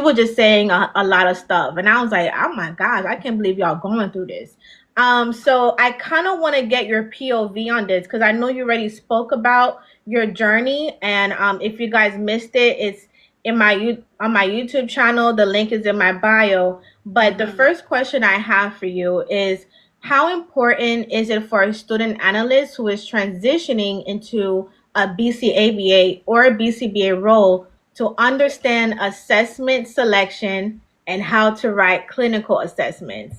was just saying a lot of stuff, and I was like, oh my gosh, I can't believe y'all going through this. So I kind of want to get your POV on this because I know you already spoke about your journey, and if you guys missed it, it's in on my YouTube channel. The link is in my bio. But the first question I have for you is, how important is it for a student analyst who is transitioning into a BCABA or a BCBA role to understand assessment selection and how to write clinical assessments?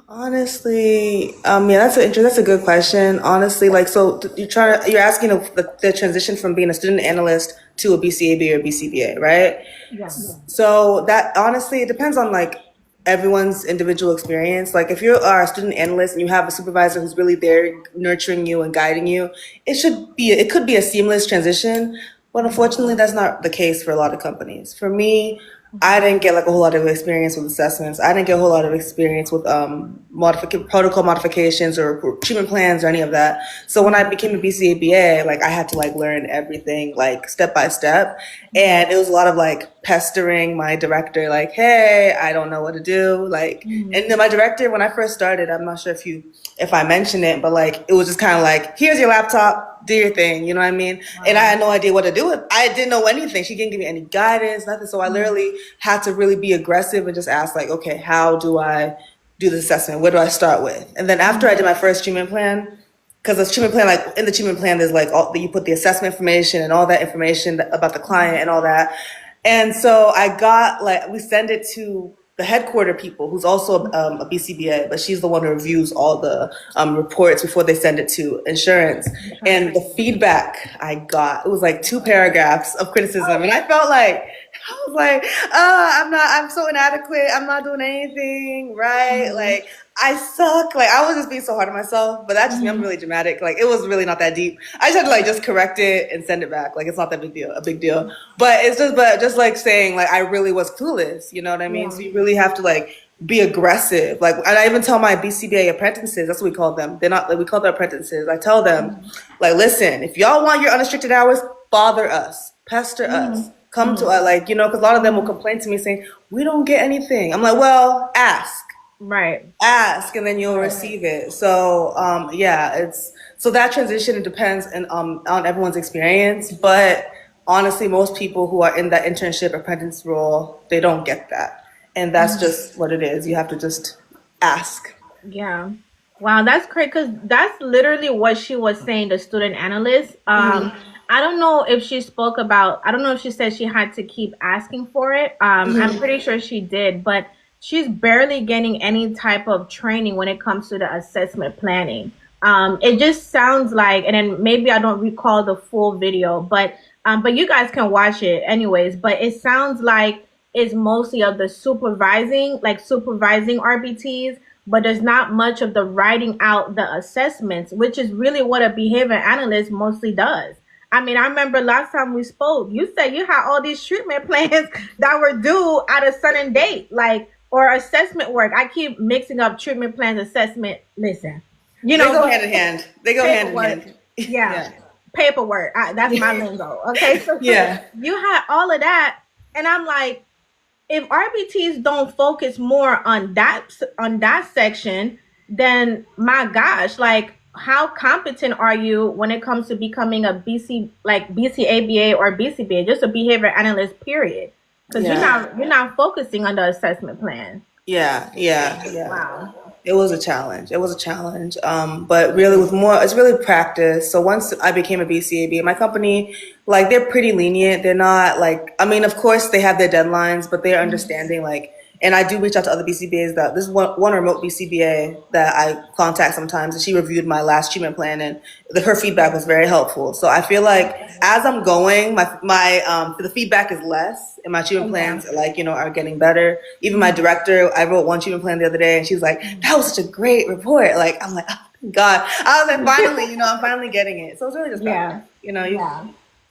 Honestly, yeah, that's a good question. Honestly, like, so you're asking the transition from being a student analyst to a BCAB or BCBA, right? Yeah. So that honestly, it depends on like everyone's individual experience. Like if you are a student analyst and you have a supervisor who's really there nurturing you and guiding you, it could be a seamless transition, but unfortunately that's not the case for a lot of companies. For me, I didn't get like a whole lot of experience with assessments. I didn't get a whole lot of experience with protocol modifications or treatment plans or any of that. So when I became a BCABA, like I had to like learn everything like step by step, and it was a lot of like pestering my director, like, "Hey, I don't know what to do." Like, and then my director, when I first started, I'm not sure if I mentioned it, but like it was just kind of like, "Here's your laptop, do your thing," you know what I mean? Wow. And I had no idea what to do with. I didn't know anything. She didn't give me any guidance, nothing. So I literally had to really be aggressive and just ask like, okay, how do I do the assessment? Where do I start with? And then after I did my first treatment plan, because the treatment plan, like in the treatment plan, there's like you put the assessment information and all that information about the client and all that. And so I got like, we send it to the headquarter people, who's also a BCBA, but she's the one who reviews all the reports before they send it to insurance. And the feedback I got, it was like 2 paragraphs of criticism. And I was like, I'm so inadequate. I'm not doing anything right. Like, I suck. Like, I was just being so hard on myself, but that's just me. I'm really dramatic. Like, it was really not that deep. I just had to like just correct it and send it back. Like, it's not that a big deal. But just like saying like I really was clueless. You know what I mean? So you really have to like be aggressive. Like, and I even tell my BCBA apprentices, that's what we call them. They're not like, we call them apprentices. I tell them, like, listen, if y'all want your unrestricted hours, bother us, pester us. Come to us, like, you know, because a lot of them will complain to me saying, we don't get anything. I'm like, well, ask. Right. Ask, and then you'll receive it. So, yeah, so that transition, it depends on everyone's experience. But honestly, most people who are in that internship apprentice role, they don't get that. And that's just what it is. You have to just ask. Yeah. Wow, that's great because that's literally what she was saying, the student analyst. I don't know if she spoke about, I don't know if she said she had to keep asking for it. I'm pretty sure she did, but she's barely getting any type of training when it comes to the assessment planning. It just sounds like, and then maybe I don't recall the full video, but you guys can watch it anyways, but it sounds like it's mostly of the supervising RBTs, but there's not much of the writing out the assessments, which is really what a behavior analyst mostly does. I mean, I remember last time we spoke, you said you had all these treatment plans that were due at a certain date, like, or assessment work. I keep mixing up treatment plans, assessment. Listen, you know, they go hand in hand. They go hand in hand. Yeah. Paperwork. That's my lingo. Okay. So yeah. You had all of that. And I'm like, if RBTs don't focus more on that section, then my gosh, like, how competent are you when it comes to becoming a BCABA or BCBA, just a behavior analyst, period? Because you're not focusing on the assessment plan. Yeah. Wow. It was a challenge. But really it's really practice. So once I became a BCAB, my company, like, they're pretty lenient. They're not like, I mean, of course they have their deadlines, but they're understanding, like, and I do reach out to other BCBAs. This is one remote BCBA that I contact sometimes, and she reviewed my last treatment plan, and her feedback was very helpful. So I feel like as I'm going, the feedback is less, and my treatment plans are getting better. Even my director, I wrote one treatment plan the other day, and she's like, "That was such a great report." Like, I'm like, "Oh my God!" I was like, "Finally, I'm finally getting it." So it's really just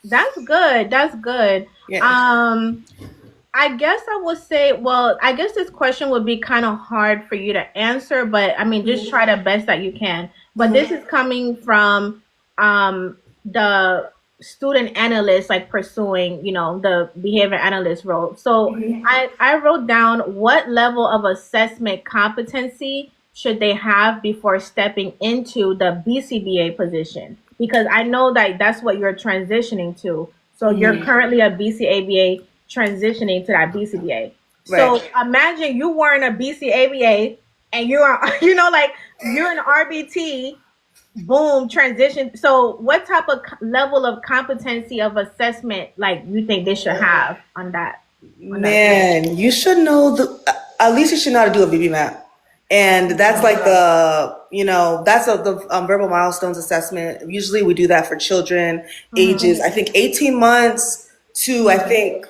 That's good. That's good. Yeah. I guess I would say, well, I guess this question would be kind of hard for you to answer, but I mean, just try the best that you can. But this is coming from the student analysts like pursuing, the behavior analyst role. So I wrote down what level of assessment competency should they have before stepping into the BCBA position, because I know that that's what you're transitioning to. So you're currently a BCABA transitioning to that BCBA. So Right. imagine you weren't a BCABA and you are, like you're an RBT, boom, transition. So what type of level of competency of assessment like you think they should have on that side? Man, you should know at least you should know how to do a BB map. And that's like the verbal milestones assessment. Usually we do that for children Mm-hmm. ages, I think 18 months to, I think,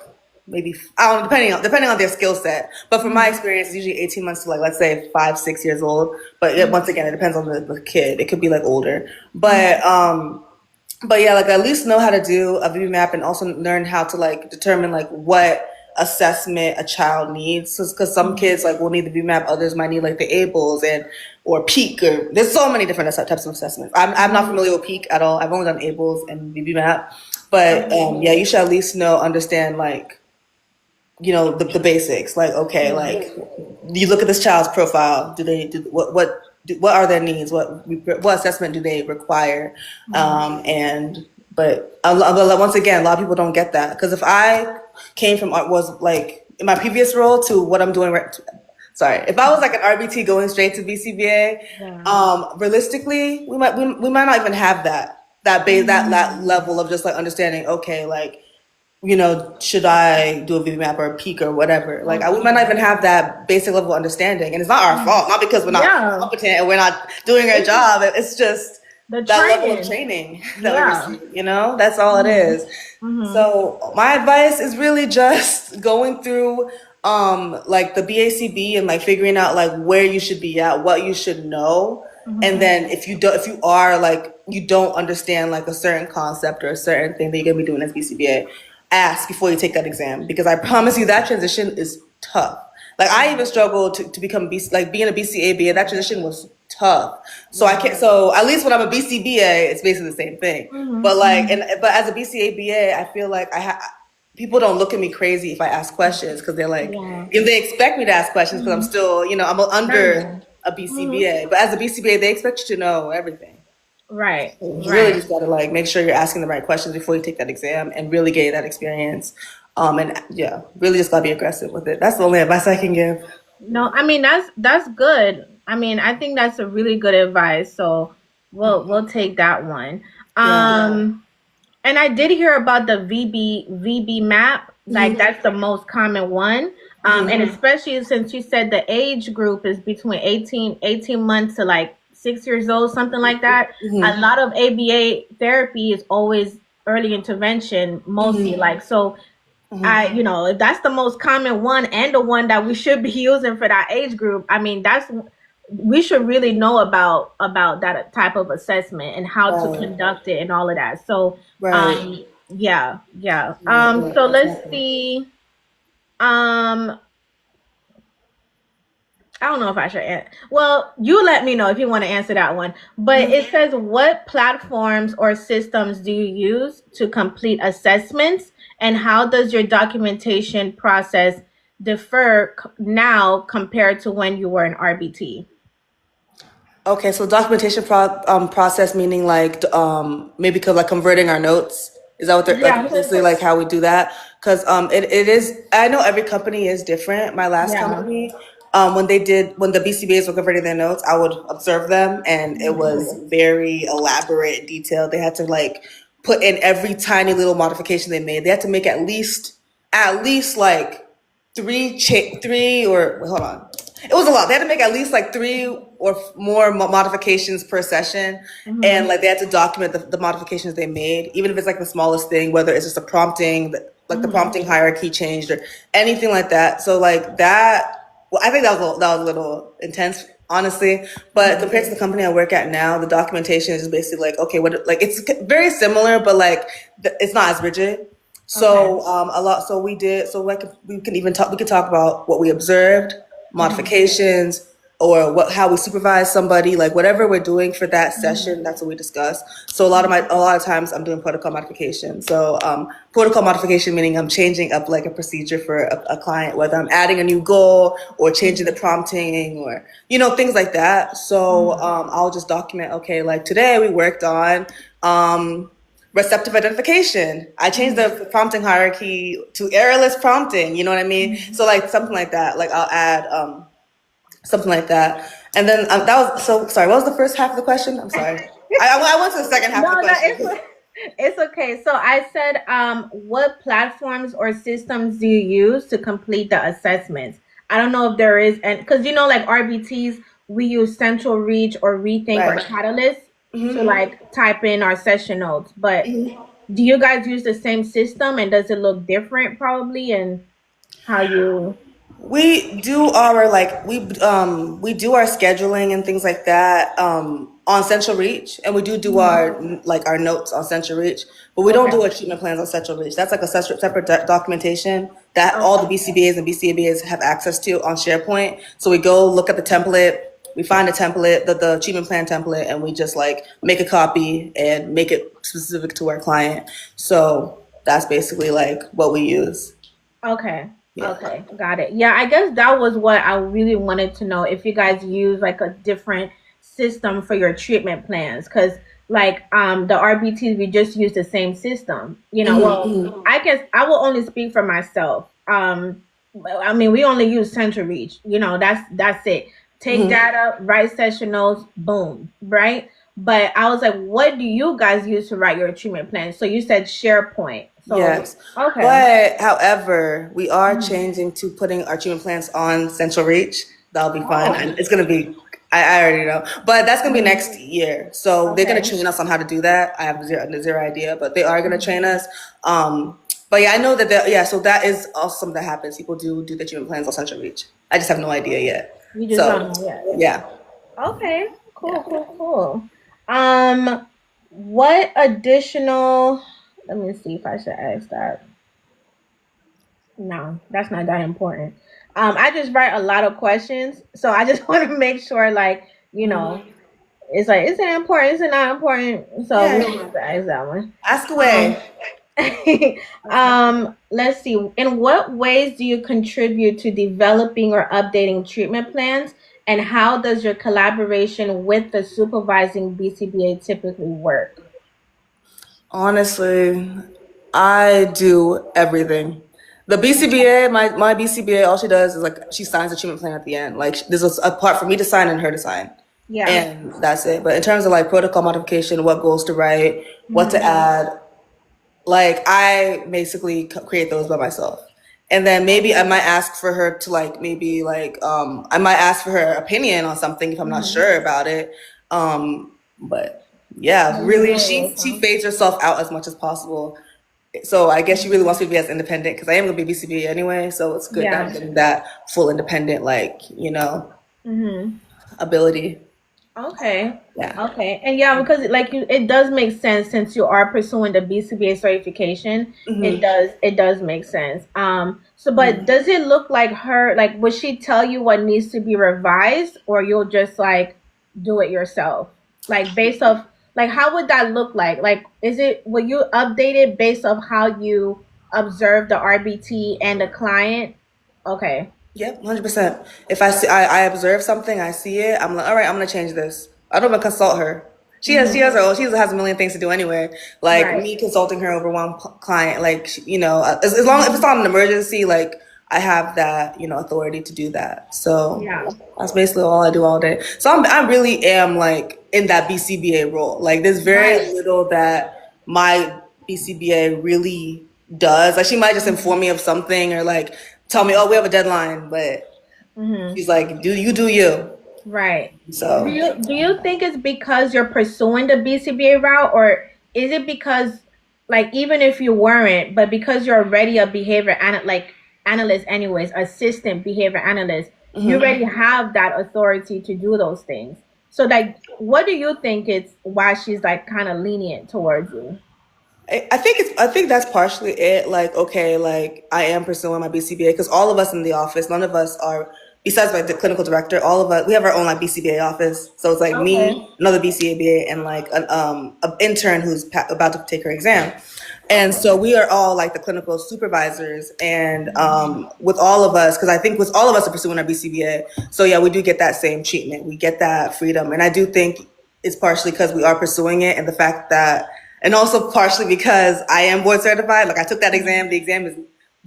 maybe, I don't know, depending on their skill set. But from my Mm-hmm. experience, it's usually 18 months to like, let's say 5, 6 years old. But once again, it depends on the kid. It could be like older. But yeah, like at least know how to do a VB map and also learn how to like determine like what assessment a child needs. Because some kids like will need the VB map, others might need like the ABLES and or PEAK, or there's so many different types of assessments. I'm not familiar with PEAK at all. I've only done ABLES and VB map, but yeah, you should at least understand like the basics. Like okay, Yeah. like you look at this child's profile. Do they do what are their needs? What assessment do they require? And but once again, a lot of people don't get that because if I came from art was like in my previous role to what I'm doing right. Sorry, if I was like an RBT going straight to BCBA, Yeah. realistically, we might not even have that level of just like understanding. Okay, like should I do a VB map or a peak or whatever? Like, we might not even have that basic level of understanding, and it's not our fault. Not because we're not Yeah. competent and we're not doing our It's job. It's just the that level of training. training that we Yeah. receive. That's all it is. Mm-hmm. So my advice is really just going through like the BACB and like figuring out like where you should be at, what you should know. And Mm-hmm. then if you are like you don't understand like a certain concept or a certain thing that you're gonna be doing as BCBA, ask before you take that exam because I promise you that transition is tough. Like I even struggled to become BC, like being a BCABA. That transition was tough. So I can't. Yeah. So at least when I'm a BCBA, it's basically the same thing. Mm-hmm. But like, but as a BCABA, I feel like people don't look at me crazy if I ask questions because they're like, Yeah. if they expect me to ask questions because I'm still, I'm under Learning. a Mm-hmm. BCBA. But as a BCBA, they expect you to know everything. Right. You really Right. just gotta like make sure you're asking the right questions before you take that exam and really get that experience. And yeah, really just gotta be aggressive with it. That's the only advice I can give. No, I mean that's good. I mean, I think that's a really good advice. So we'll take that one. Yeah. And I did hear about the VB map. Like that's the most common one. And especially since you said the age group is between 18 months to like 6 years old, something like that. A lot of ABA therapy is always early intervention, mostly like so. If that's the most common one and the one that we should be using for that age group, I mean, we should really know about that type of assessment and how to Right. conduct it and all of that. So, Right. yeah, yeah. Yeah, yeah, So let's exactly. see. Um, I don't know if I should answer. Well, you let me know if you want to answer that one. But it says, what platforms or systems do you use to complete assessments, and how does your documentation process differ now compared to when you were an RBT? Okay, so documentation process meaning like maybe like converting our notes. Is that what they're like Yeah, basically like how we do that? Because it is. I know every company is different. My last yeah. company, when the BCBAs were converting their notes, I would observe them, and it was very elaborate, detailed. They had to like put in every tiny little modification they made. They had to make at least like three or wait, hold on. It was a lot. They had to make at least like three or more modifications per session, and Hmm. like they had to document the modifications they made, even if it's like the smallest thing, whether it's just a prompting, like the Hmm. prompting hierarchy changed or anything like that. So like that. Well, I think that was a little intense, honestly. But compared to the company I work at now, the documentation is just basically like okay, what like it's very similar, but like it's not as rigid. Okay. So a lot. So we did. So like we can talk. We could talk about what we observed, Hmm. modifications. or what how we supervise somebody, like whatever we're doing for that session, that's what we discuss. So a lot of times I'm doing protocol modification. So protocol modification meaning I'm changing up like a procedure for a client, whether I'm adding a new goal or changing the prompting or things like that. So I'll just document, okay, like today we worked on receptive identification. I changed the prompting hierarchy to errorless prompting. You know what I mean? So like something like that. Like I'll add something like that. And then that was so sorry. What was the first half of the question? I'm sorry. I went to the second half of the No, no, question. it's okay. So I said, what platforms or systems do you use to complete the assessments? I don't know if there is, and because like RBTs, we use Central Reach or Rethink or Right. Catalyst to like type in our session notes. But do you guys use the same system, and does it look different probably? And how you? We do our like we do our scheduling and things like that on Central Reach, and we do our like our notes on Central Reach, but we don't Okay. do our treatment plans on Central Reach. That's like a separate documentation that all the Okay. BCBAs and BCABAs have access to on SharePoint. So we go look at the template, we find a template, the treatment plan template, and we just like make a copy and make it specific to our client. So that's basically like what we use. Okay. Yeah. Okay. Got it. Yeah, I guess that was what I really wanted to know if you guys use like a different system for your treatment plans cuz like the RBTs we just use the same system. Well, I guess I will only speak for myself. I mean, we only use Central Reach. That's it. Take data, write session notes, boom, right? But I was like, what do you guys use to write your treatment plan? So you said SharePoint. So, Yes. okay. But however, we are changing to putting our treatment plans on Central Reach. That'll be fun. Oh, And it's gonna be I already know. But that's gonna be next year. So they're gonna okay. train us on how to do that. I have zero idea, but they are gonna train us. But yeah, I know that yeah, so that is also something that happens. People do the treatment plans on Central Reach. I just have no idea yet. You just don't So know yet. yeah. Okay. Yeah. Cool, cool, cool. Um, what additional, let me see if I should ask that. No, that's not that important. I just write a lot of questions, so I just want to make sure, like, it's like, is it important? Is it not important? So we don't Yeah. have to ask that one. Ask Um, away. let's see. In what ways do you contribute to developing or updating treatment plans? And how does your collaboration with the supervising BCBA typically work? Honestly, I do everything. The BCBA, my BCBA, all she does is like she signs the treatment plan at the end. Like there's a part for me to sign and her to sign, Yeah. and that's it. But in terms of like protocol modification, what goals to write, what to add, like I basically create those by myself. And then maybe I might ask for her to like maybe like I might ask for her opinion on something if I'm not sure about it. But yeah, really she fades herself out as much as possible. So I guess she really wants me to be as independent because I am gonna be BCB anyway. So it's good that I'm Yeah. getting that full independent like Mm-hmm. ability. Okay. Yeah. Okay. And yeah, because like it does make sense since you are pursuing the BCBA certification. It does make sense. So but does it look like her like would she tell you what needs to be revised or you'll just like do it yourself? Like based off like how would that look like? Like is it will you update it based off how you observe the RBT and the client? Okay. Yep, 100%. If I observe something, I see it, I'm like, all right, I'm gonna change this. I don't even consult her. She has a million things to do anyway. Like Right. me consulting her over one client, like as long if it's not an emergency, like I have that authority to do that. So Yeah. that's basically all I do all day. So I really am like in that BCBA role. Like there's very Right. little that my BCBA really does. Like she might just inform me of something or like tell me, oh, we have a deadline, but Mm-hmm. she's like, do you? Right. Do So you think it's because you're pursuing the BCBA route, or is it because, like, even if you weren't, but because you're already a analyst, anyways, assistant behavior analyst, you already have that authority to do those things. So, like, what do you think it's why she's like kind of lenient towards you? I think that's partially it. Like, okay, like I am pursuing my BCBA because all of us in the office, none of us are besides like the clinical director, all of us, we have our own like BCBA office. So it's like Okay. me, another BCABA, and like an intern who's about to take her exam. And Okay. so we are all like the clinical supervisors, and with all of us, because I think with all of us are pursuing our BCBA. So yeah, we do get that same treatment. We get that freedom, and I do think it's partially because we are pursuing it, and the fact that, and also partially because I am board certified. Like I took that exam. The exam is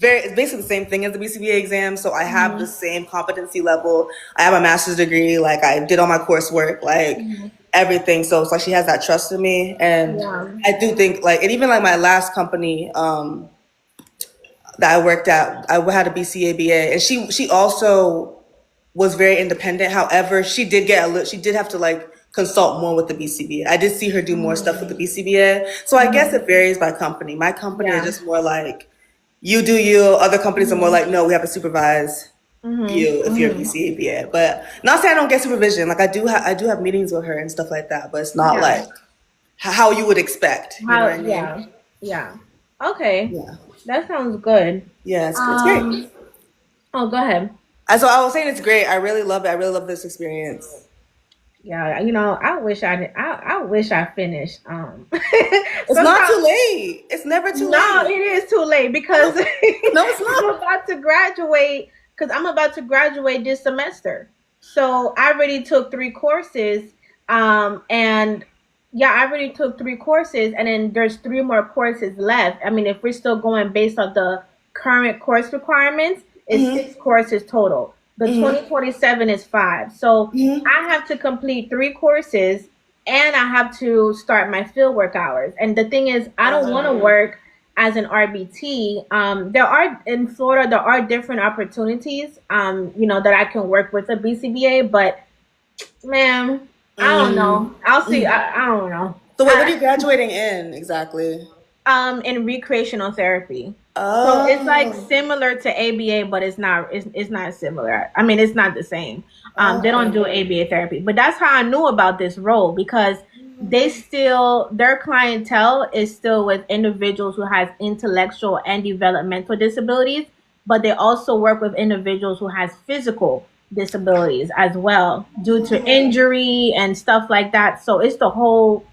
it's basically the same thing as the BCBA exam. So I have the Mhm. same competency level. I have a master's degree. Like I did all my coursework, like Mhm. everything. So it's like she has that trust in me. And Yeah. I do think like, and even like my last company, that I worked at, I had a BCABA, and she also was very independent. However, she did have to like consult more with the BCBA. I did see her do more stuff with the Mhm. BCBA. So I guess Mhm. it varies by company. My company is Yeah. just more like you do you. Other companies are more Mhm. like, no, we have to supervise Mhm. you if you're a Mhm. BCABA. But not saying I don't get supervision. Like I do have meetings with her and stuff like that. But it's not Yeah. like how you would expect. You know what How? I mean? Yeah. Yeah. Okay. Yeah, That sounds good. yeah, it's great. Um. Oh, go ahead. So I was saying it's great. I really love it. I really love this experience. Yeah. I wish I wish I finished. It's not too Sometimes. late. It's never too No, late. it is too late No, because no, it's I'm not. about to graduate. Because I'm about to graduate this semester, so I already took 3 courses. And yeah, I already took 3 courses, and then there's 3 more courses left. I mean, if we're still going based on the current course requirements, it's Hmm. 6 courses total. The Hmm. 2027 is 5. So Hmm. I have to complete 3 courses, and I have to start my fieldwork hours. And the thing is, I don't want to work as an RBT. There are in Florida, there are different opportunities, that I can work with a BCBA, but man, I don't know. I'll see. I don't know. So wait, what are I you graduating in exactly? In recreational therapy. So it's like Oh, similar to ABA, but it's not similar. I mean, it's not the same. They don't okay. do ABA therapy, but that's how I knew about this role because their clientele is still with individuals who has intellectual and developmental disabilities, but they also work with individuals who has physical disabilities as well due to injury and stuff like that. So it's the whole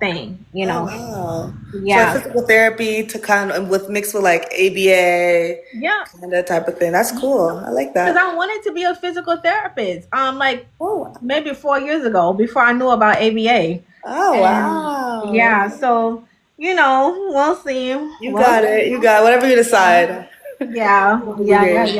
thing. Oh wow. So like Yeah. physical therapy to kind of with mixed with like ABA Yeah. kind of type of thing. That's cool. I like Because that. I wanted to be a physical therapist. Like Oh, maybe 4 years ago, before I knew about ABA. oh And wow. yeah, so we'll see. You We'll got see. it. You got it. Whatever you decide. Yeah, It'll be yeah, yeah, great.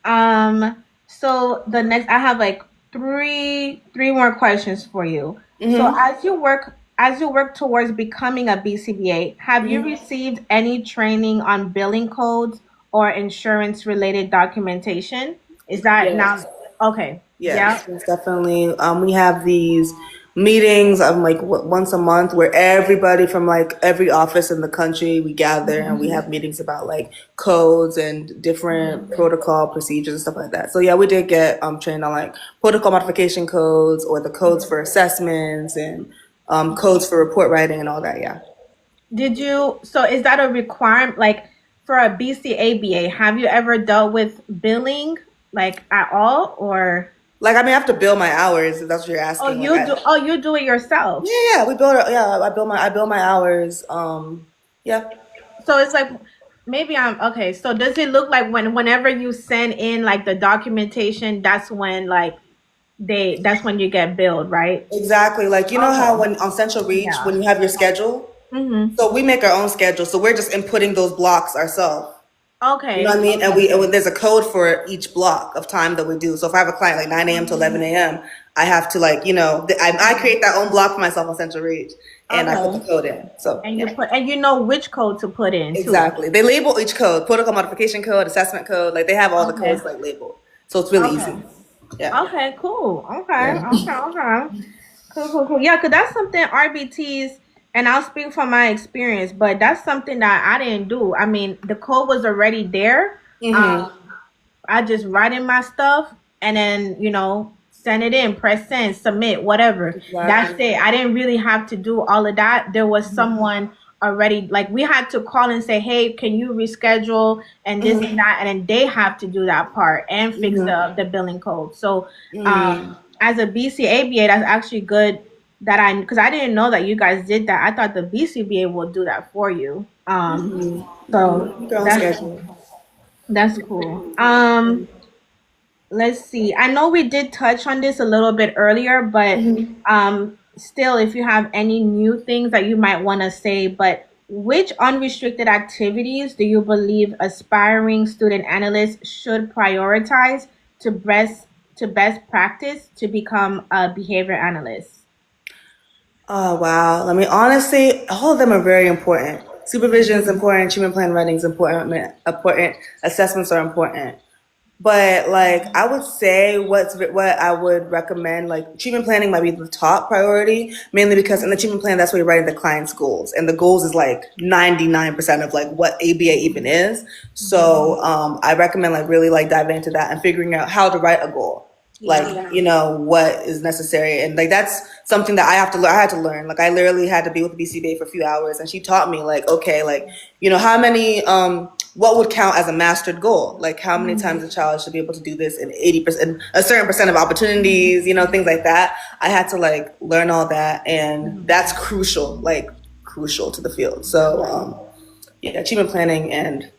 yeah. So the next, I have like three more questions for you. So Mm-hmm. as you work towards becoming a BCBA, have you Mm-hmm. received any training on billing codes or insurance related documentation? Is that Yes. now okay? Yeah. Yes, yes, definitely. We have these meetings like once a month where everybody from like every office in the country we gather and we have meetings about like codes and different protocol procedures and stuff like that. So yeah, we did get trained on like protocol modification codes or the codes for assessments and codes for report writing and all that. Yeah. So is that a requirement, like for a BCABA? Have you ever dealt with billing, like at all, or Like I mean, I have to bill my hours if that's what you're oh asking. Like you do? Oh, you do it yourself. yeah, yeah, we build. Yeah, I bill my hours. Yeah. So it's like maybe I'm okay. So does it look like whenever you send in like the documentation, that's when you get billed, right? Exactly. Like you know how Okay. when on Central Reach, Yeah. when you have your schedule, Mhm. so we make our own schedule. So we're just inputting those blocks ourselves. You know what Okay. I mean? And Okay. there's a code for each block of time that we do. So if I have a client like 9 a.m. to 11 a.m., I have to like, I create that own block for myself on Central Reach and I put the Okay. code in. So And yeah, you know which code to put in too. exactly. They label each code, protocol modification code, assessment code. Like they have all the Okay. codes like labeled. So it's really Okay. easy. Yeah. Okay, cool. Okay, Yeah. okay, okay. Cool, cool, cool. Yeah, because that's something RBTs, and I'll speak from my experience, but that's something that I didn't do. I mean, the code was already there. Mm-hmm. Um, I just write in my stuff and then, send it in, press send, submit, whatever. That's Exactly. it. I didn't really have to do all of that. There was someone already, like we had to call and say, hey, can you reschedule and this and that, and then they have to do that part and fix the billing code. So as a BCABA, that's actually good that because I didn't know that you guys did that. I thought the BCBA will do that for you. So Your own schedule. that's cool. Let's see. I know we did touch on this a little bit earlier, but still, if you have any new things that you might want to say, but which unrestricted activities do you believe aspiring student analysts should prioritize to best practice to become a behavior analyst? Oh wow. I mean, honestly, all of them are very important. Supervision is important. Treatment plan writing is important. Important. Assessments are important. But like I would say what I would recommend, like treatment planning might be the top priority, mainly because in the treatment plan that's where you're writing the client's goals. And the goals is like 99% of like what ABA even is. So I recommend like really like diving into that and figuring out how to write a goal. Like, you know, what is necessary. And like that's something that I have to learn. I had to learn. Like I literally had to be with the BCBA for a few hours and she taught me like, okay, like, you know, how many what would count as a mastered goal? Like how many times a child should be able to do this in 80%, a certain percent of opportunities, you know, things like that. I had to like learn all that, and that's crucial, like crucial to the field. So yeah, achievement planning and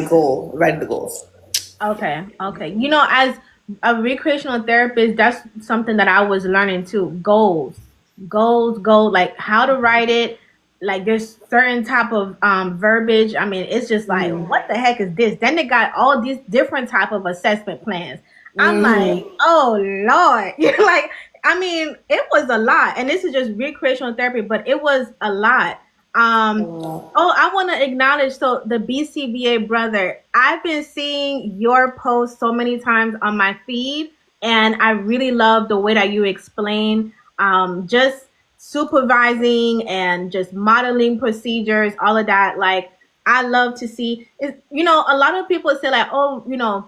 goal, writing the goals. Okay, okay. You know, as a recreational therapist, that's something that I was learning too. Goals, like how to write it. Like there's certain type of verbiage. I mean, it's just like, what the heck is this? Then they got all these different type of assessment plans. I'm like, oh Lord. You're like, I mean, it was a lot. And this is just recreational therapy, but it was a lot. I want to acknowledge, so the BCBA brother, I've been seeing your posts so many times on my feed, and I really love the way that you explain just supervising and just modeling procedures, all of that. Like, I love to see it. You know, a lot of people say like, oh, you know,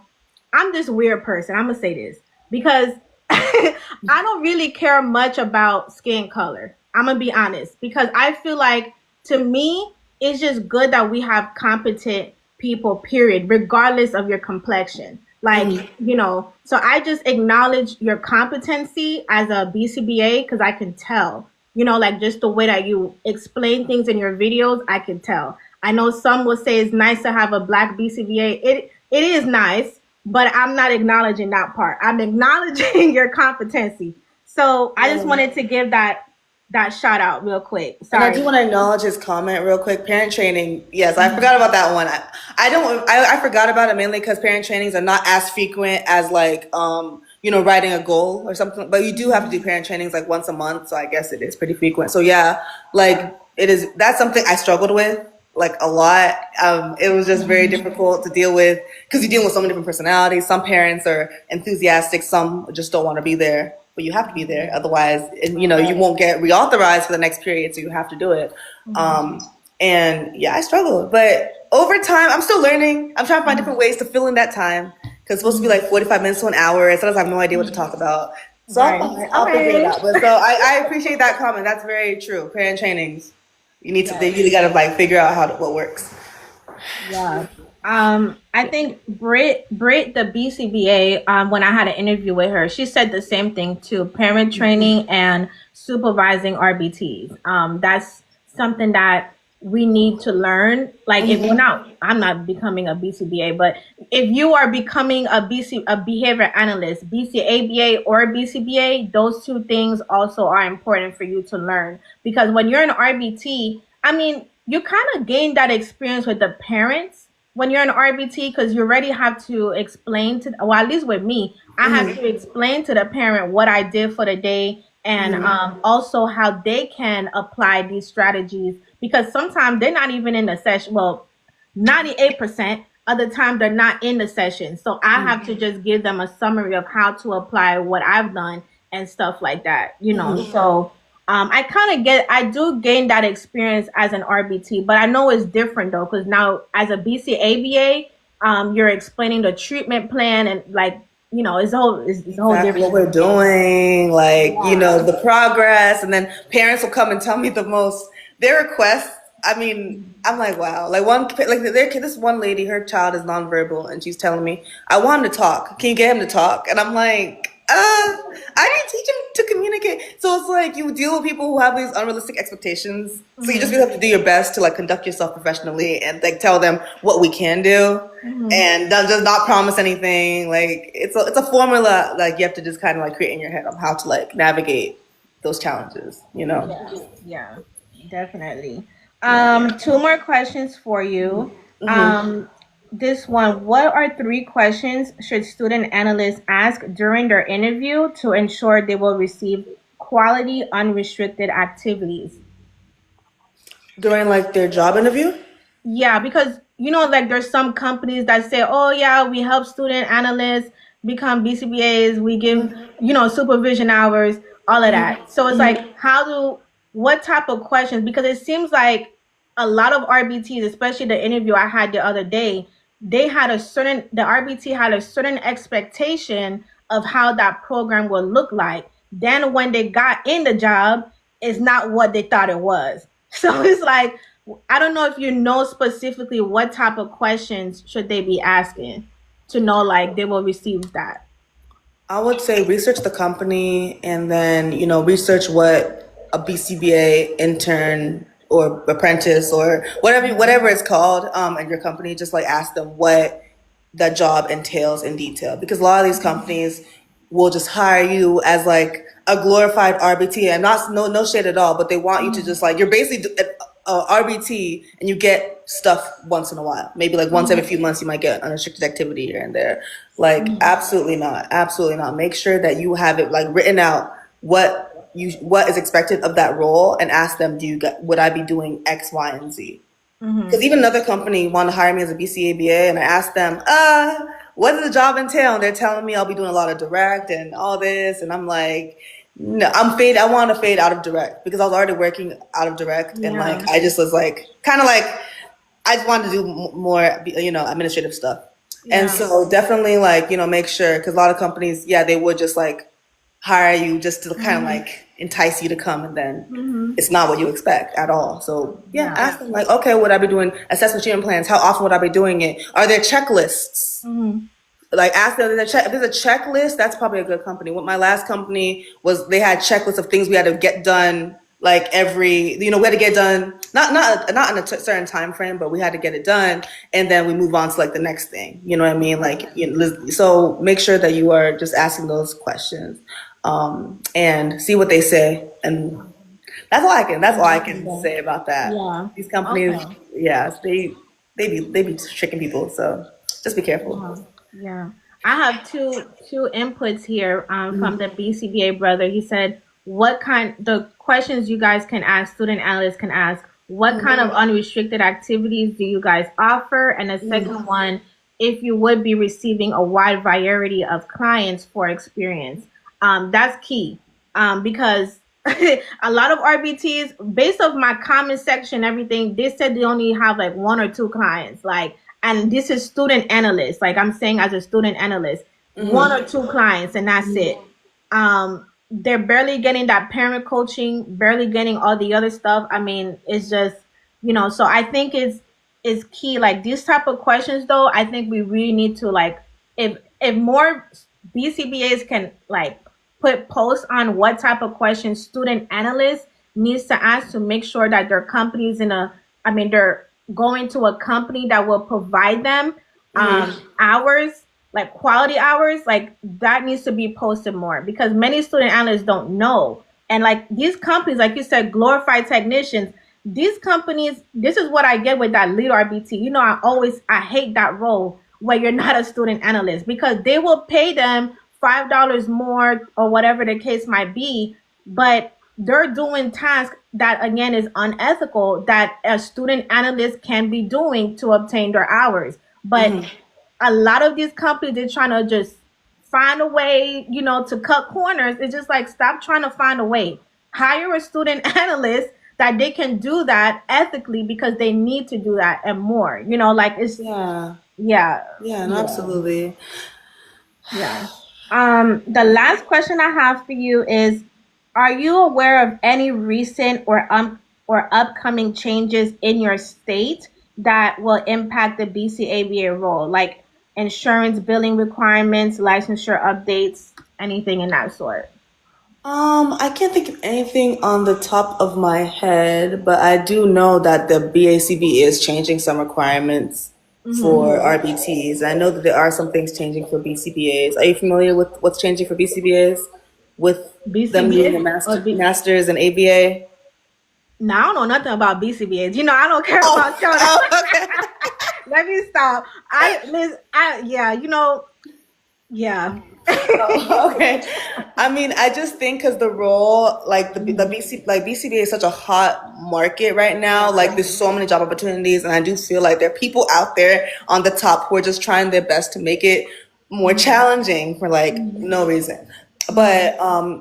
I'm this weird person. I'm gonna say this because I don't really care much about skin color. I'm gonna be honest, because I feel like, to me, it's just good that we have competent people, period, regardless of your complexion. Like, you know, so I just acknowledge your competency as a BCBA because I can tell, you know, like just the way that you explain things in your videos, I can tell. I know some will say it's nice to have a black BCBA. It is nice, but I'm not acknowledging that part. I'm acknowledging your competency. So I just wanted to give that shout out real quick. Sorry. And I do want to acknowledge his comment real quick. Parent training, yes, I forgot about that one. I forgot about it mainly because parent trainings are not as frequent as like you know, writing a goal or something. But you do have to do parent trainings like once a month, so I guess it is pretty frequent. So yeah, like it is. That's something I struggled with like a lot. It was just very difficult to deal with because you're dealing with so many different personalities. Some parents are enthusiastic, some just don't want to be there. But you have to be there, otherwise, and you know, you won't get reauthorized for the next period, so you have to do it. And yeah, I struggled, but over time, I'm still learning. I'm trying to find different ways to fill in that time because it's supposed to be like 45 minutes to an hour, and sometimes I have no idea what to talk about. So I'll figure it out. But so I appreciate that comment. That's very true. Parent trainings, you really got to like figure out what works. Yeah. I think Britt, the BCBA, when I had an interview with her, she said the same thing too. Parent training and supervising RBTs. That's something that we need to learn. Like if I'm not becoming a BCBA, but if you are becoming a behavior analyst, BCABA or BCBA, those two things also are important for you to learn, because when you're an RBT, I mean, you kind of gain that experience with the parents when you're an RBT, because you already have to explain to, well, at least with me, I have to explain to the parent what I did for the day, and also how they can apply these strategies, because sometimes they're not even in the session. Well, 98% of the time they're not in the session. So I have to just give them a summary of how to apply what I've done and stuff like that, you know. So I do gain that experience as an RBT, but I know it's different though, because now as a BCABA, you're explaining the treatment plan and like, you know, it's a whole different. What we're doing, like, you know, the progress, and then parents will come and tell me their requests I mean, I'm like, wow. Like this one lady, her child is nonverbal, and she's telling me, "I want him to talk. Can you get him to talk?" And I'm like, I didn't teach him to communicate. So it's like you deal with people who have these unrealistic expectations. So you just Mm-hmm. really have to do your best to like conduct yourself professionally and like tell them what we can do, Mm-hmm. and just not promise anything. Like it's a formula like you have to just kind of like create in your head on how to like navigate those challenges. You know. Yeah, yeah, definitely. Yeah. Two more questions for you. Hmm. Um, this one, what are three questions should student analysts ask during their interview to ensure they will receive quality, unrestricted activities? During like their job interview. Yeah, because like there's some companies that say, "Oh yeah, we help student analysts become BCBAs. We give, supervision hours, all of that." So it's like, what type of questions? Because it seems like a lot of RBTs, especially the interview I had the other day, the RBT had a certain expectation of how that program would look like. Then when they got in the job, it's not what they thought it was. So it's like, I don't know if you know specifically what type of questions should they be asking to know like they will receive that. I would say research the company and then, research what a BCBA intern or apprentice or whatever it's called at your company. Just like ask them what that job entails in detail because a lot of these companies will just hire you as like a glorified RBT and not no shade at all, but they want you to just like you're basically RBT and you get stuff once in a while. Maybe like once every few months you might get unrestricted activity here and there. Like absolutely not, absolutely not. Make sure that you have it like written out what is expected of that role and ask them, would I be doing X, Y, and Z? Because Mm-hmm. even another company wanted to hire me as a BCABA, and I asked them, what does the job entail? And they're telling me I'll be doing a lot of direct and all this, and I'm like, no, I want to fade out of direct because I was already working out of direct, and Yeah. like I just was like, kind of like, I just wanted to do more, administrative stuff. And Yeah. so definitely like, make sure because a lot of companies, yeah, they would just like hire you just to kind of Mm-hmm. like entice you to come and then Mm-hmm. it's not what you expect at all. So yeah, Yeah. ask them like, okay, would I be doing assessment treatment plans? How often would I be doing it? Are there checklists? Mm-hmm. Like ask them if there's a checklist, that's probably a good company. What my last company was, they had checklists of things we had to get done like we had to get done not in a certain time frame, but we had to get it done, and then we move on to like the next thing. You know what I mean? Like so make sure that you are just asking those questions, and see what they say, and that's all I can say about that. Yeah. These companies, Okay. yeah, they be tricking people, so just be careful. Yeah. Yeah. I have two inputs here from the BCBA brother. He said, "What kind the questions you guys can ask, student analysts can ask, what kind of unrestricted activities do you guys offer?" And the second one, if you would be receiving a wide variety of clients for experience. That's key because a lot of RBTs, based off my comment section, everything, they said they only have like one or two clients. Like, and this is student analyst. Like I'm saying, as a student analyst, one or two clients, and that's it. They're barely getting that parent coaching, barely getting all the other stuff. I mean, it's just, so I think it's key. Like these type of questions, though, I think we really need to like, if more BCBAs can like put posts on what type of questions student analysts needs to ask to make sure that their companies they're going to a company that will provide them hours, like quality hours, like that needs to be posted more because many student analysts don't know. And like these companies, like you said, glorified technicians, these companies, this is what I get with that lead RBT. I hate that role where you're not a student analyst because they will pay them $5 more or whatever the case might be, but they're doing tasks that again is unethical that a student analyst can be doing to obtain their hours. But a lot of these companies, they're trying to just find a way, to cut corners. It's just like, stop trying to find a way. Hire a student analyst that they can do that ethically because they need to do that and more. Like it's Yeah, yeah, yeah, no, yeah, absolutely. yeah. The last question I have for you is, are you aware of any recent or or upcoming changes in your state that will impact the BCABA role, like insurance billing requirements, licensure updates, anything in that sort? I can't think of anything on the top of my head, but I do know that the BACB is changing some requirements Hmm. for RBTs. I know that there are some things changing for BCBAs. Are you familiar with what's changing for BCBAs? With them needing a BCBA or B? master's in ABA? No, I don't know nothing about BCBAs. I don't care Oh, about children. oh, okay. Let me stop. Yeah, yeah. Oh, okay. I mean, I just think because the role, like the Mhm. BC, like BCBA is such a hot market right now. Like, Yeah. there's so many job opportunities, and I do feel like there are people out there on the top who are just trying their best to make it more Mhm. challenging for like Mhm. no reason. Mhm. But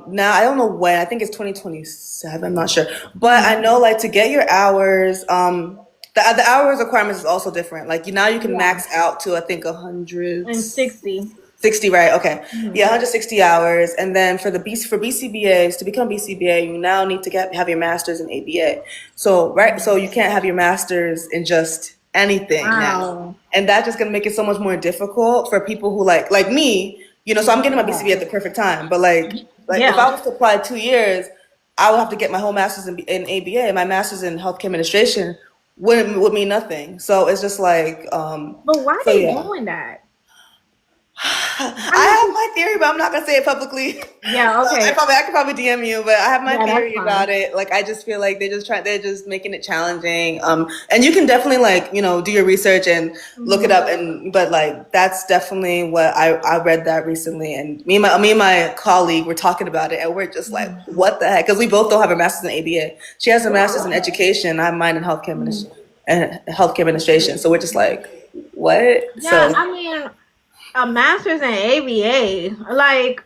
now I don't know when. I think it's 2027. I'm not sure, but I Mhm. know like to get your hours. The hours requirements is also different. Like now you can Yeah. max out to I think 100. And 60. 60, right? Okay. Yeah, Mhm. 160 hours. And then for BCBAs, to become BCBA, you now need to have your master's in ABA. So, right, so you can't have your master's in just anything now. Wow. And that's just gonna make it so much more difficult for people who like me, so I'm getting my Yeah. BCBA at the perfect time. But like if Yeah. I was to apply 2 years, I would have to get my whole master's in ABA. My master's in healthcare administration would mean nothing. So it's just like But why so they yeah. doing that? I I mean, have my theory, but I'm not gonna say it publicly. yeah, okay. I could probably DM you, but I have my Yeah, that's theory about fine. it. Like I just feel like they're just making it challenging. And you can definitely like do your research and look it Mhm. up. And but like that's definitely what I read that recently. And me and my colleague were talking about it, and we're just like, Mhm. what the heck? Because we both don't have a master's in ABA. She has a master's in Yeah. education. I have mine in Mhm. healthcare administration. So we're just like, what? Yeah, So I mean, a master's in ABA, like,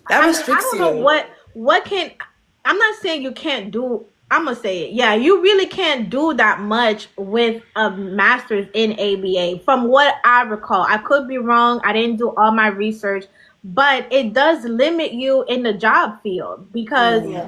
that I restricts don't know you. what can. I'm not saying you can't do. I'm gonna say it. Yeah, you really can't do that much with a master's in ABA. From what I recall, I could be wrong. I didn't do all my research, but it does limit you in the job field because Yeah.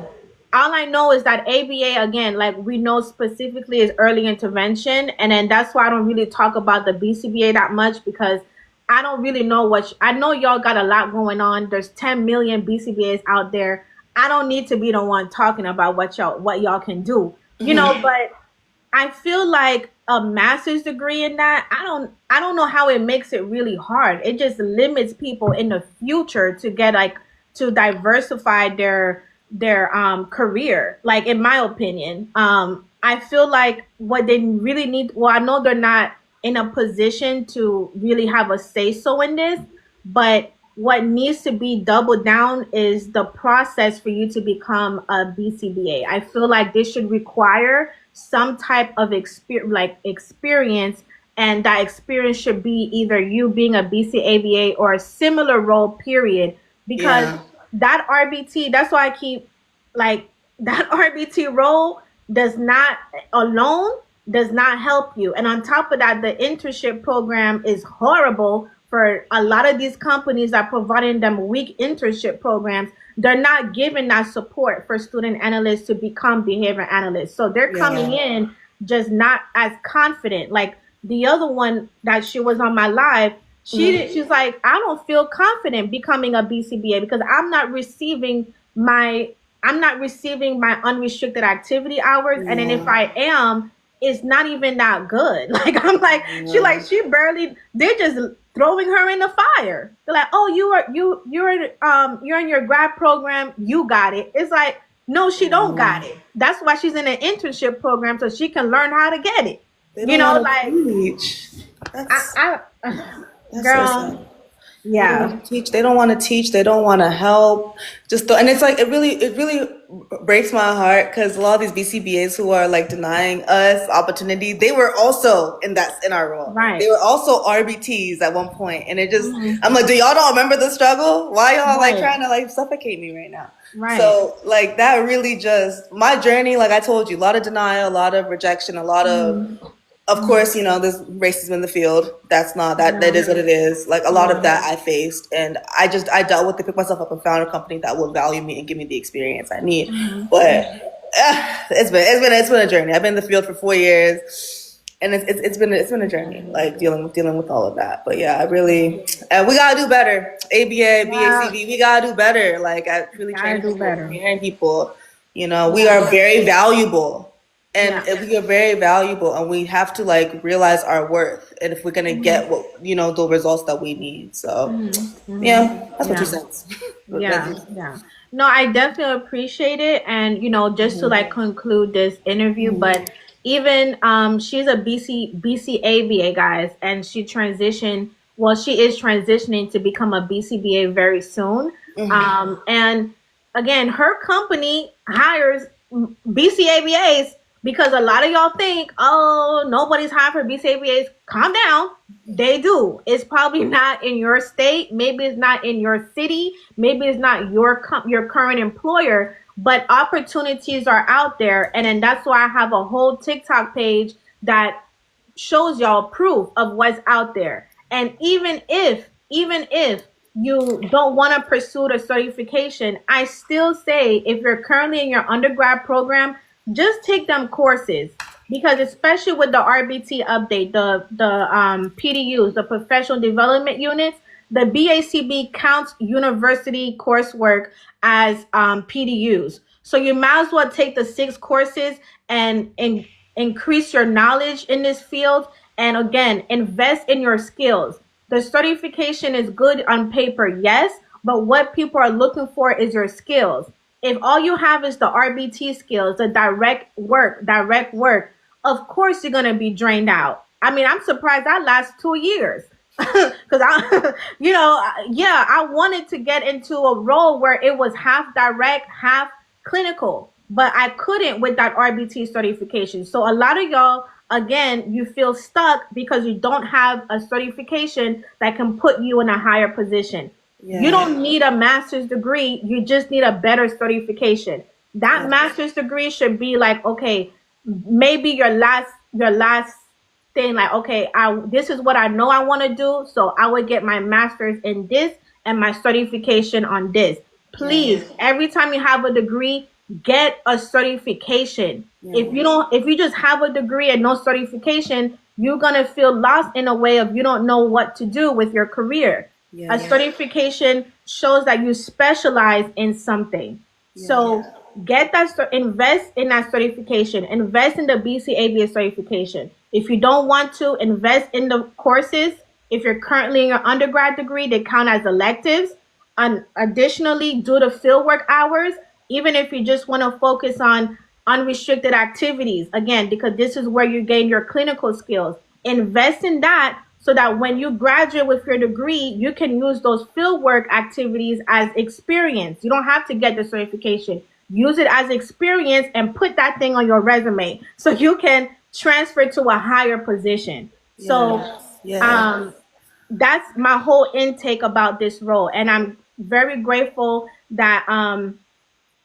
all I know is that ABA, again, like we know specifically, is early intervention, and then that's why I don't really talk about the BCBA that much because I don't really know I know y'all got a lot going on. There's 10 million BCBAs out there. I don't need to be the one talking about what y'all can do, but I feel like a master's degree in that, I don't know how it makes it really hard. It just limits people in the future to get like to diversify their career. Like in my opinion, I feel like what they really need, well, I know they're not in a position to really have a say so in this, but what needs to be doubled down is the process for you to become a BCBA. I feel like this should require some type of experience, and that experience should be either you being a BCABA or a similar role, period. Because Yeah. that RBT, that's why I keep like that RBT role does not alone does not help you. And on top of that, the internship program is horrible for a lot of these companies that are providing them weak internship programs. They're not giving that support for student analysts to become behavior analysts. So they're coming Yeah. in just not as confident. Like the other one that she was on my live, she's like, I don't feel confident becoming a BCBA because I'm not receiving my unrestricted activity hours. And then if Yeah. I am, it's not even that good. Like I'm like, Yeah. she barely, they're just throwing her in the fire. They're like, oh, you're in your grad program, you got it. It's like, no, she don't got it. That's why she's in an internship program so she can learn how to get it. They don't want to Like teach. I That's so girl, sad. They don't yeah. want to teach. They don't want to teach. They don't want to help. And it's like it really breaks my heart because a lot of these BCBAs who are like denying us opportunity, they were also in our role. They Right. were also RBTs at one point, and I'm Hmm. like, do y'all don't remember the struggle? Why y'all like Right. trying to like suffocate me right now? Right. So like that really just my journey. Like I told you, a lot of denial, a lot of rejection, a lot Hmm. of course, there's racism in the field. That's not that Yeah. is what it is. Like a lot of Yeah. that I faced, and I dealt with it, picked myself up and found a company that will value me and give me the experience I need. Hmm. But it's been a journey. I've been in the field for 4 years, and it's been a journey, like dealing with all of that. But yeah, I really we gotta do better. ABA, Yeah, BACB, we gotta do better. Like at really gotta training do people, better. preparing people. We Yeah, are very valuable, and yeah. we are very valuable, and we have to like realize our worth, and if we're gonna Hmm. get what the results that we need. So Hmm. Hmm. yeah, that's my two Yeah. cents. But thank Yeah, you. yeah. No, I definitely appreciate it. And, just to like conclude this interview, but even she's a BCABA, guys, and she is transitioning to become a BCBA very soon. And again, her company hires BCABAs because a lot of y'all think, oh, nobody's hiring for BCABAs. Calm down. They do. It's probably not in your state. Maybe it's not in your city. Maybe it's not your current employer. But opportunities are out there, and then that's why I have a whole TikTok page that shows y'all proof of what's out there. And even if you don't want to pursue the certification, I still say if you're currently in your undergrad program, just take them courses, because especially with the RBT update, the PDUs, the professional development units, the BACB counts university coursework as PDUs. So you might as well take the 6 courses and increase your knowledge in this field. And again, invest in your skills. The certification is good on paper, yes, but what people are looking for is your skills. If all you have is the RBT skills, the direct work, of course you're gonna be drained out. I mean, I'm surprised I last 2 years. Because yeah, I wanted to get into a role where it was half direct, half clinical, but I couldn't with that RBT certification. So a lot of y'all, again, you feel stuck because you don't have a certification that can put you in a higher position. You Yeah, don't need a master's degree, you just need a better certification. That yeah, master's degree should be like, okay, maybe your last thing, like, okay, I this is what I know I want to do, so I would get my master's in this and my certification on this. yeah, Please, every time you have a degree, get a certification. If yeah, you just have a degree and no certification, you're going to feel lost in a way of you don't know what to do with your career. A yeah, certification shows that you specialize in something. yeah, So invest in that certification, invest in the BCABA certification. If you don't want to, invest in the courses. If you're currently in your undergrad degree, they count as electives. And additionally, do the fieldwork hours, even if you just want to focus on unrestricted activities, again, because this is where you gain your clinical skills. Invest in that so that when you graduate with your degree, you can use those fieldwork activities as experience. You don't have to get the certification. Use it as experience and put that thing on your resume so you can transfer to a higher position. So yeah, yeah. um, that's my whole intake about this role, and I'm very grateful that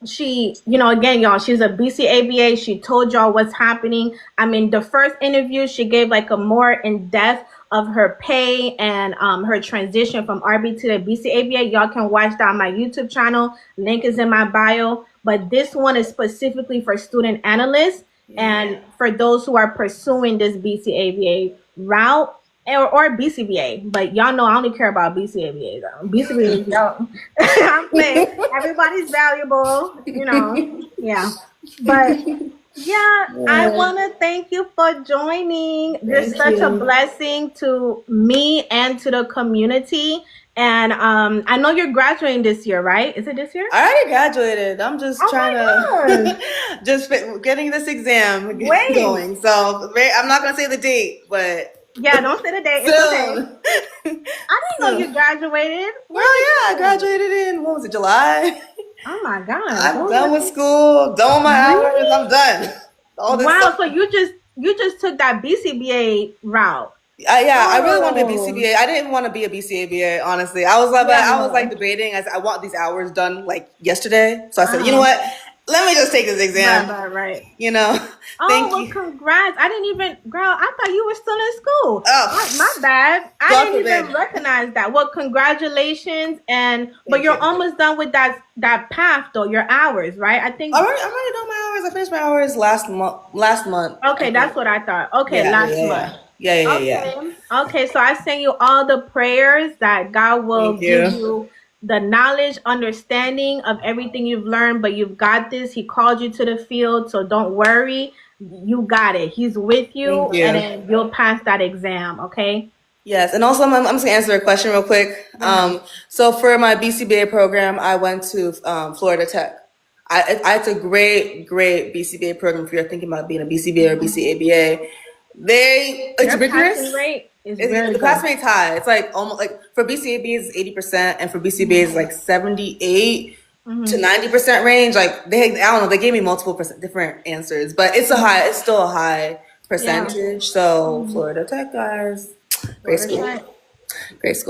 she, again, y'all, she's a BCABA. She told y'all what's happening. I mean, the first interview, she gave like a more in depth of her pay and her transition from RB to the BCABA. Y'all can watch that on my YouTube channel. Link is in my bio. But this one is specifically for student analysts and for those who are pursuing this BCABA route, or BCBA. But y'all know I only care about BCABA though. BCBA, y'all. I'm saying everybody's valuable, Yeah. But yeah, I Yeah. want to thank you for joining. You're Thank such a you. blessing to me and to the community. And I know you're graduating this year, right? Is it this year? I already graduated. I'm just Oh trying my to gosh. getting this exam Wait. going. So I'm not gonna say the date, but Yeah, don't say the date. It's okay. soon. I didn't know Soon. you graduated. When Well, did you yeah, I graduate? graduated in what was it, July? Oh my gosh. I'm Oh, done with school, done with my hours. really? I'm done. All this Wow. stuff. So you just took that BCBA route. Yeah, I really wanted to be Oh, BCBA. I didn't even want to be a BCABA, honestly. I was like, yeah, I was like no. debating. I said, I want these hours done like yesterday. So I said, you know Uh-huh. what? let me just take this Right, exam. right, right. You know, Oh, thank well, you. congrats. I didn't even, girl, I thought you were still in school. My Oh, bad. I God didn't even forbid. recognize that. Well, congratulations. But Thank you're you. almost done with that path though, your hours, right? I think, I'm already done my hours. I finished my hours last month. Last month, I okay, that's think. what I thought. Okay, Yeah, yeah, last yeah, month. yeah, yeah, yeah, yeah. Okay. Okay, so I send you all the prayers that God will Thank give you. you the knowledge, understanding of everything you've learned, but you've got this. He called you to the field, so don't worry. You got it. He's with Thank you, and you. then you'll pass that exam, okay? Yes, and also I'm just gonna answer a question real quick. Uh-huh. So for my BCBA program, I went to Florida Tech. It's a great BCBA program if you're thinking about being a BCBA or BCABA. It's Your passing rigorous. rate is very The pass good. rate's high. It's like almost like for BCABs it's 80%, and for BCBAs it's like 78 to Hmm. 90% range. Like I don't know, they gave me multiple different answers, but it's still a high Yeah. percentage. So Florida Tech guys, great Florida school, Tech. great school.